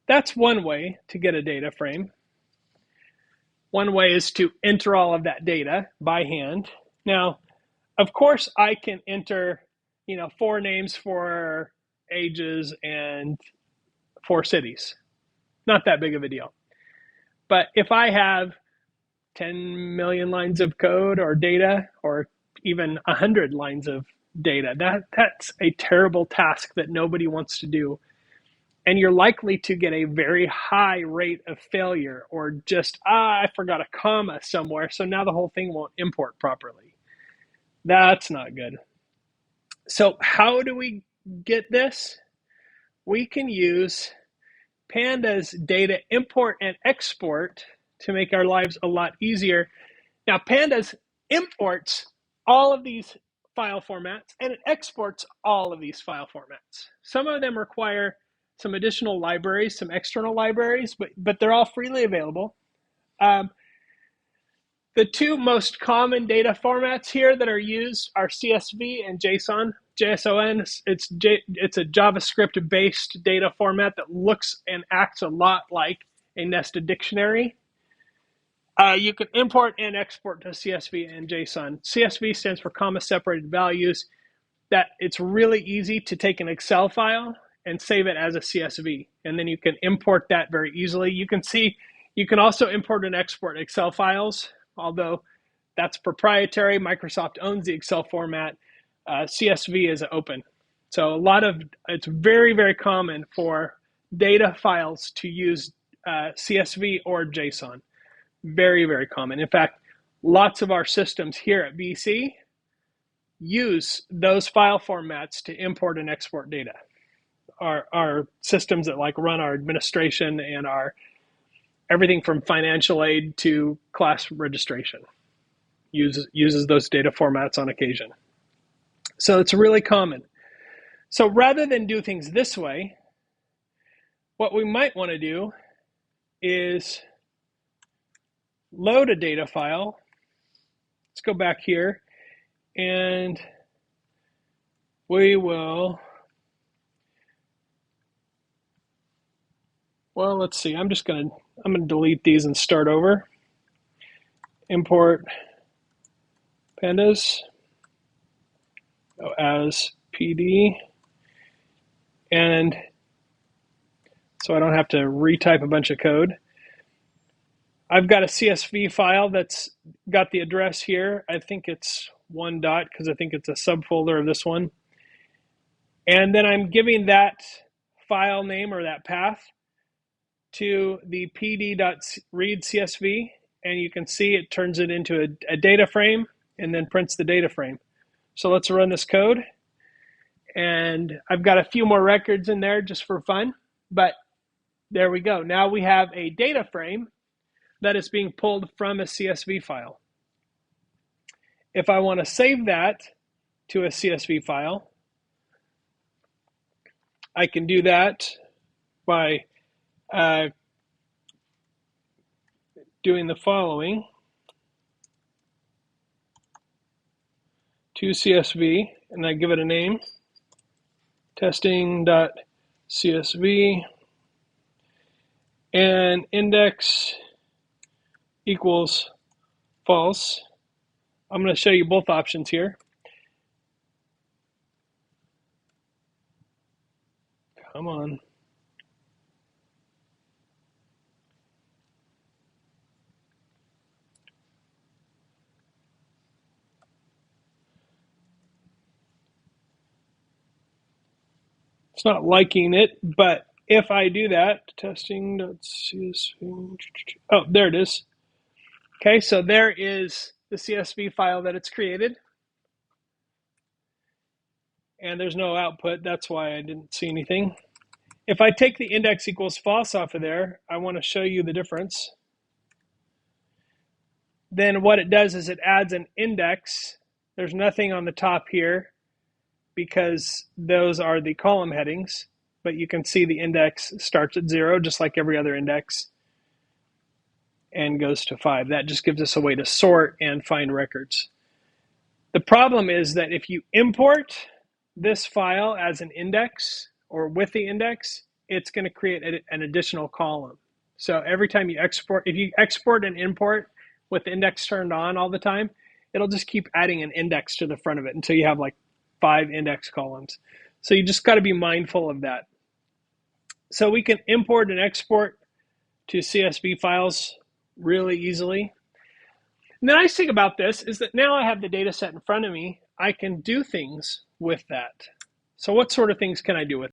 that's one way to get a data frame. One way is to enter all of that data by hand. Now, of course, I can enter, 4 names, 4 ages, and 4 cities. Not that big of a deal. But if I have 10 million lines of code or data, or even 100 lines of data, that's a terrible task that nobody wants to do. And you're likely to get a very high rate of failure, or just, I forgot a comma somewhere, so now the whole thing won't import properly. That's not good. So how do we get this? We can use Pandas data import and export to make our lives a lot easier. Now, Pandas imports all of these file formats, and it exports all of these file formats. Some of them require some additional libraries, some external libraries, but they're all freely available. The 2 most common data formats here that are used are CSV and JSON. JSON, it's a JavaScript-based data format that looks and acts a lot like a nested dictionary. You can import and export to CSV and JSON. CSV stands for comma-separated values. That it's really easy to take an Excel file and save it as a CSV, and then you can import that very easily. You can also import and export Excel files, although that's proprietary. Microsoft owns the Excel format. CSV is open. So it's very, very common for data files to use CSV or JSON. Very, very common. In fact, lots of our systems here at BC use those file formats to import and export data. Our systems that run our administration and our everything from financial aid to class registration uses those data formats on occasion. So it's really common. So rather than do things this way, what we might want to do is load a data file. Let's go back here, and we will, well, let's see. I'm going to delete these and start over. Import Pandas as Ph.D. And so I don't have to retype a bunch of code. I've got a CSV file that's got the address here. I think it's 1 dot because I think it's a subfolder of this one. And then I'm giving that file name or that path to the pd.read CSV, and you can see it turns it into a data frame and then prints the data frame. So let's run this code. And I've got a few more records in there just for fun, but there we go. Now we have a data frame that is being pulled from a CSV file. If I want to save that to a CSV file, I can do that by doing the following. To CSV, and I give it a name, testing.csv, and index equals false. I'm going to show you both options here. Come on. It's not liking it, but if I do that, testing.csv, oh, there it is. Okay, so there is the CSV file that it's created. And there's no output, that's why I didn't see anything. If I take the index equals false off of there, I want to show you the difference. Then what it does is it adds an index. There's nothing on the top here because those are the column headings, but you can see the index starts at 0, just like every other index, and goes to 5. That just gives us a way to sort and find records. The problem is that if you import this file as an index or with the index, it's going to create an additional column. So every time you export, if you export and import with the index turned on all the time, it'll just keep adding an index to the front of it until you have like 5 index columns. So you just got to be mindful of that. So we can import and export to CSV files really easily. And the nice thing about this is that now I have the data set in front of me. I can do things with that. So what sort of things can I do with